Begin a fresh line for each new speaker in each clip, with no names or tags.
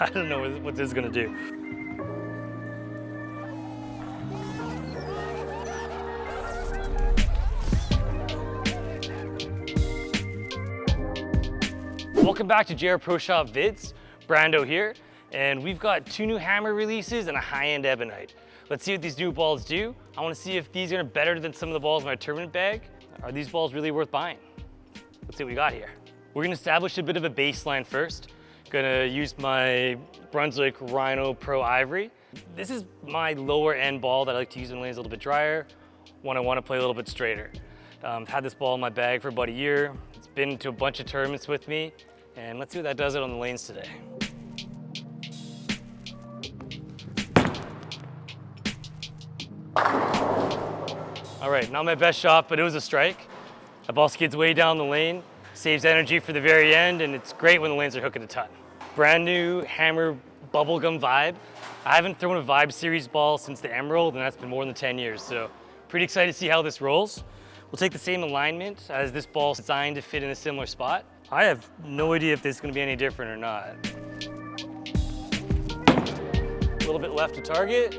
I don't know what this is gonna do. Welcome back to JR Pro Shop Vids. Brando here, and we've got 2 new hammer releases and a high-end Ebonite. Let's see what these new balls do. I want to see if these are better than some of the balls in my tournament bag. Are these balls really worth buying? Let's see what we got here. We're gonna establish a bit of a baseline first. Gonna use my Brunswick Rhino Pro Ivory. This is my lower end ball that I like to use when the lane's a little bit drier, when I want to play a little bit straighter. I've had this ball in my bag for about a year. It's been to a bunch of tournaments with me, and let's see what that does it on the lanes today. All right, not my best shot, but it was a strike. The ball skids way down the lane, saves energy for the very end, and it's great when the lanes are hooking a ton. Brand new hammer Bubblegum Vibe. I haven't thrown a Vibe series ball since the Emerald, and that's been more than 10 years, so pretty excited to see how this rolls. We'll take the same alignment as this ball designed to fit in a similar spot. I have no idea if this is gonna be any different or not. A little bit left to target.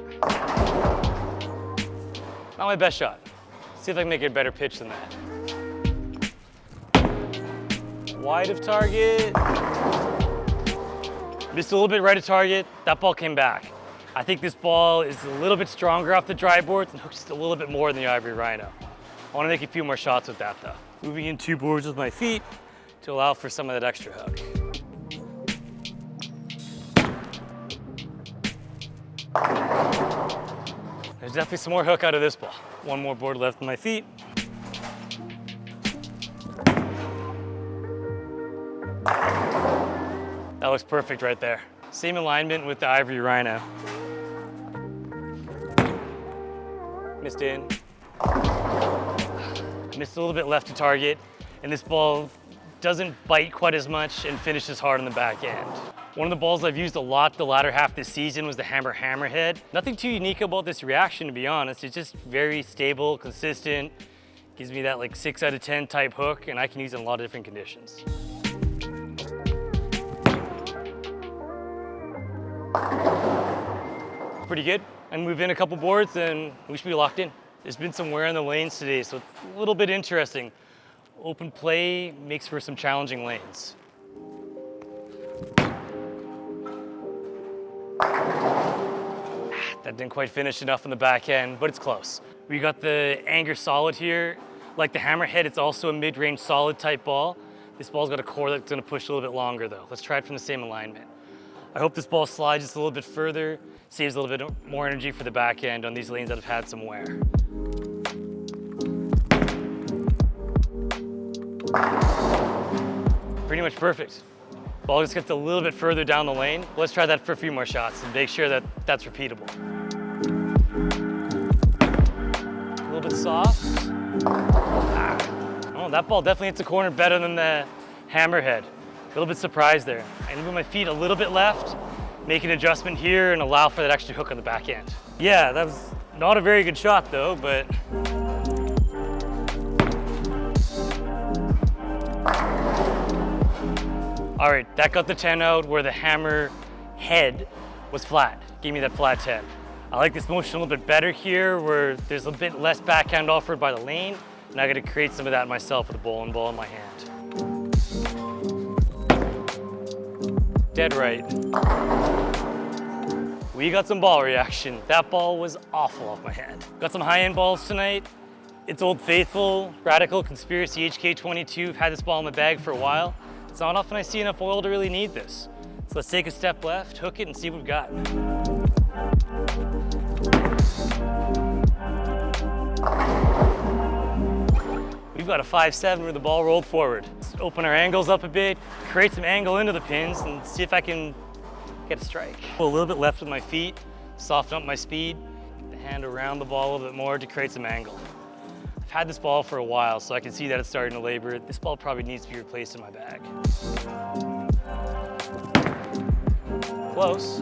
Not my best shot. See if I can make it a better pitch than that. Wide of target. Missed a little bit right of target. That ball came back. I think this ball is a little bit stronger off the dry boards and hooks just a little bit more than the Ivory Rhino. I want to make a few more shots with that though. Moving in 2 boards with my feet to allow for some of that extra hook. There's definitely some more hook out of this ball. 1 more board left with my feet. That looks perfect right there. Same alignment with the Ivory Rhino. Missed in. Missed a little bit left to target, and this ball doesn't bite quite as much and finishes hard on the back end. One of the balls I've used a lot the latter half this season was the Hammerhead. Nothing too unique about this reaction, to be honest. It's just very stable, consistent, gives me that like 6 out of 10 type hook, and I can use it in a lot of different conditions. Pretty good. And move in a couple boards and we should be locked in. There's been some wear on the lanes today, so it's a little bit interesting. Open play makes for some challenging lanes. That didn't quite finish enough on the back end, but it's close. We got the Anger Solid here. Like the Hammerhead, it's also a mid-range solid type ball. This ball's got a core that's gonna push a little bit longer though. Let's try it from the same alignment. I hope this ball slides just a little bit further, saves a little bit more energy for the back end on these lanes that have had some wear. Pretty much perfect. Ball just gets a little bit further down the lane. Let's try that for a few more shots and make sure that that's repeatable. A little bit soft. Oh, that ball definitely hits the corner better than the Hammerhead. A little bit surprised there. I move my feet a little bit left, make an adjustment here and allow for that extra hook on the back end. Yeah, that was not a very good shot though, but all right, that got the 10 out where the hammer head was flat. Gave me that flat 10. I like this motion a little bit better here where there's a bit less backhand offered by the lane, and I gotta create some of that myself with a bowling ball in my hand. Dead right. We got some ball reaction. That ball was awful off my hand. Got some high-end balls tonight. It's Old Faithful, Radical Conspiracy HK22. I've had this ball in my bag for a while. It's not often I see enough oil to really need this. So let's take a step left, hook it, and see what we've got. We've got a 5-7 where the ball rolled forward. Let's open our angles up a bit, create some angle into the pins, and see if I can get a strike. Pull a little bit left with my feet, soften up my speed, get the hand around the ball a little bit more to create some angle. I've had this ball for a while, so I can see that it's starting to labor. This ball probably needs to be replaced in my bag. Close.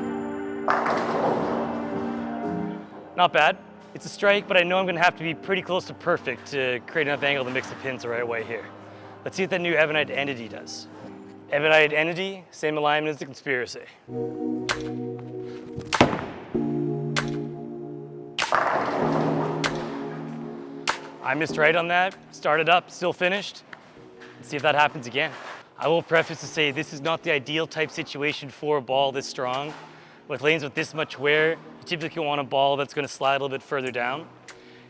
Not bad. It's a strike, but I know I'm gonna have to be pretty close to perfect to create enough angle to mix the pins the right way here. Let's see what that new Ebonite Entity does. Ebonite entity, same alignment as the conspiracy. I missed right on that, started up, still finished. Let's see if that happens again. I will preface to say this is not the ideal type situation for a ball this strong. With lanes with this much wear, you typically want a ball that's going to slide a little bit further down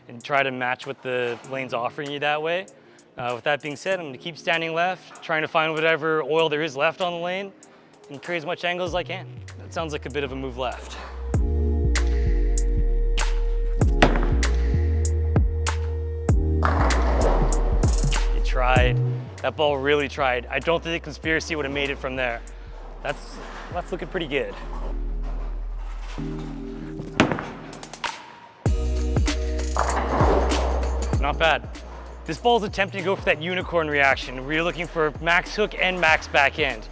and try to match what the lane's offering you that way. With that being said, I'm going to keep standing left, trying to find whatever oil there is left on the lane and create as much angle as I can. That sounds like a bit of a move left. You tried. That ball really tried. I don't think the conspiracy would have made it from there. That's looking pretty good. Not bad. This ball's attempting to go for that unicorn reaction where you're looking for max hook and max backhand.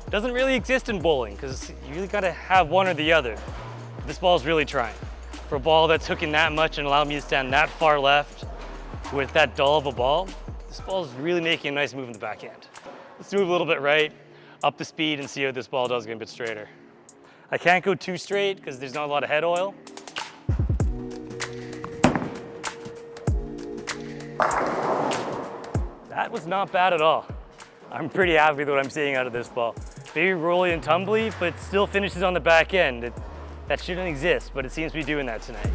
It doesn't really exist in bowling because you really gotta have one or the other. This ball's really trying. For a ball that's hooking that much and allowing me to stand that far left with that dull of a ball, this ball's really making a nice move in the backhand. Let's move a little bit right, up the speed and see how this ball does get a bit straighter. I can't go too straight because there's not a lot of head oil. That was not bad at all. I'm pretty happy with what I'm seeing out of this ball. Very rolly and tumbly, but still finishes on the back end. That shouldn't exist, but it seems to be doing that tonight.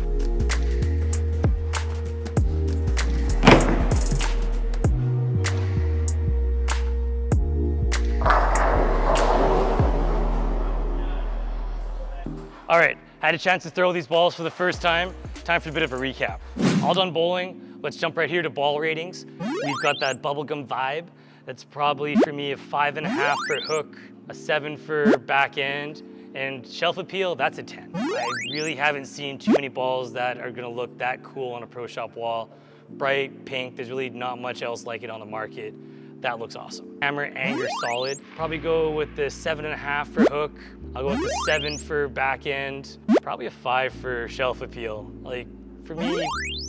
All right, had a chance to throw these balls for the first time. Time for a bit of a recap. All done bowling. Let's jump right here to ball ratings. We've got that Bubblegum vibe. That's probably for me a 5.5 for hook, a 7 for back end, and shelf appeal, that's a 10. I really haven't seen too many balls that are gonna look that cool on a pro shop wall. Bright, pink, there's really not much else like it on the market. That looks awesome. Hammer angle solid. Probably go with the 7.5 for hook. I'll go with the 7 for back end. Probably a 5 for shelf appeal. Like, for me,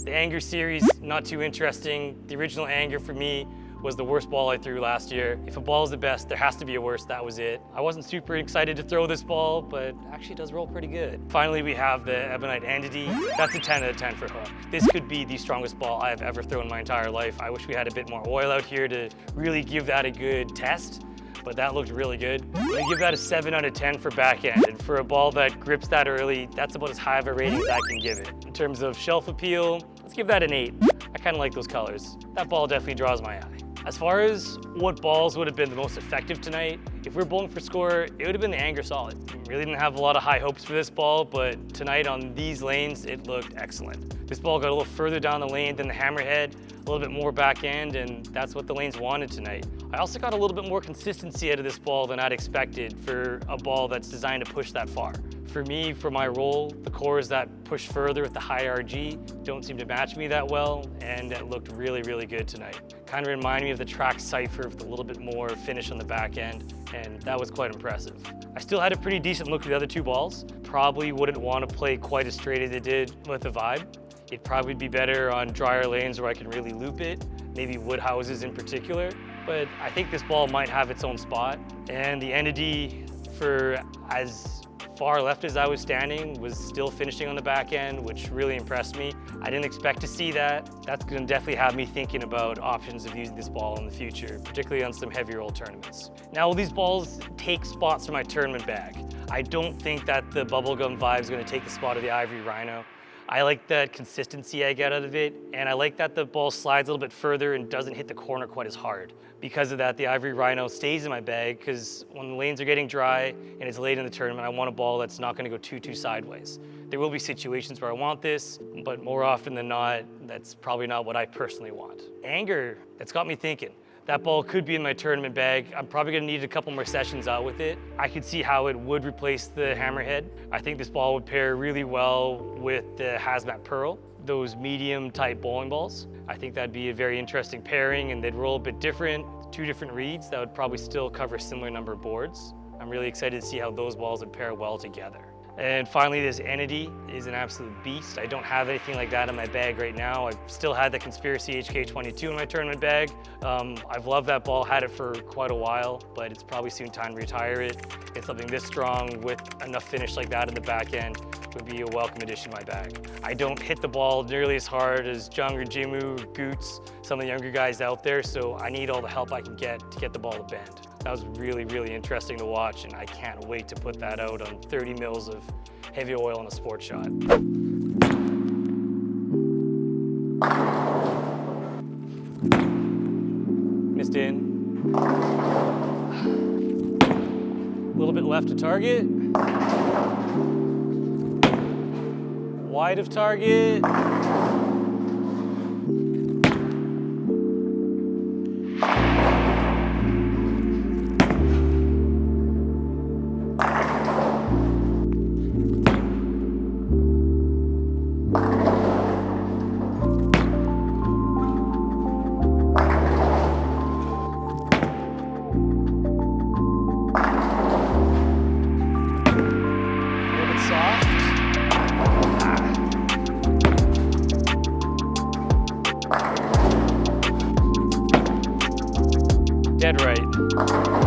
the Anger series, not too interesting. The original Anger for me was the worst ball I threw last year. If a ball is the best, there has to be a worst, that was it. I wasn't super excited to throw this ball, but actually it does roll pretty good. Finally, we have the Ebonite entity. That's a 10 out of 10 for hook. This could be the strongest ball I've ever thrown in my entire life. I wish we had a bit more oil out here to really give that a good test, but that looked really good. I'm gonna give that a 7 out of 10 for backhand, and for a ball that grips that early, that's about as high of a rating as I can give it. In terms of shelf appeal, let's give that an 8. I kind of like those colors. That ball definitely draws my eye. As far as what balls would have been the most effective tonight, if we're bowling for score, it would have been the Anger solid. Really didn't have a lot of high hopes for this ball, but tonight on these lanes, it looked excellent. This ball got a little further down the lane than the hammerhead, a little bit more backhand, and that's what the lanes wanted tonight. I also got a little bit more consistency out of this ball than I'd expected for a ball that's designed to push that far. For me, for my role, the cores that push further with the high RG don't seem to match me that well, and it looked really, really good tonight. Kind of reminded me of the track Cypher with a little bit more finish on the back end, and that was quite impressive. I still had a pretty decent look at the other two balls. Probably wouldn't want to play quite as straight as it did with the Vibe. It'd probably be better on drier lanes where I can really loop it, maybe wood houses in particular, but I think this ball might have its own spot. And the entity, for as far left as I was standing, was still finishing on the back end, which really impressed me. I didn't expect to see that. That's gonna definitely have me thinking about options of using this ball in the future, particularly on some heavier roll tournaments. Now, will these balls take spots from my tournament bag? I don't think that the Bubblegum Vibe is gonna take the spot of the Ivory Rhino. I like that consistency I get out of it, and I like that the ball slides a little bit further and doesn't hit the corner quite as hard. Because of that, the Ivory Rhino stays in my bag, because when the lanes are getting dry and it's late in the tournament, I want a ball that's not gonna go too sideways. There will be situations where I want this, but more often than not, that's probably not what I personally want. Anger, that's got me thinking. That ball could be in my tournament bag. I'm probably gonna need a couple more sessions out with it. I could see how it would replace the hammerhead. I think this ball would pair really well with the Hazmat Pearl, those medium type bowling balls. I think that'd be a very interesting pairing, and they'd roll a bit different, 2 different reeds that would probably still cover a similar number of boards. I'm really excited to see how those balls would pair well together. And finally, this Entity is an absolute beast. I don't have anything like that in my bag right now. I still had the Conspiracy HK22 in my tournament bag. I've loved that ball, had it for quite a while, but it's probably soon time to retire it. It's something this strong with enough finish like that in the back end would be a welcome addition to my bag. I don't hit the ball nearly as hard as Jung or Jimu, Goots, some of the younger guys out there, so I need all the help I can get to get the ball to bend. That was really, really interesting to watch, and I can't wait to put that out on 30 mils of heavy oil in a sports shot. Missed in. A little bit left to target. Wide of target. Dead right.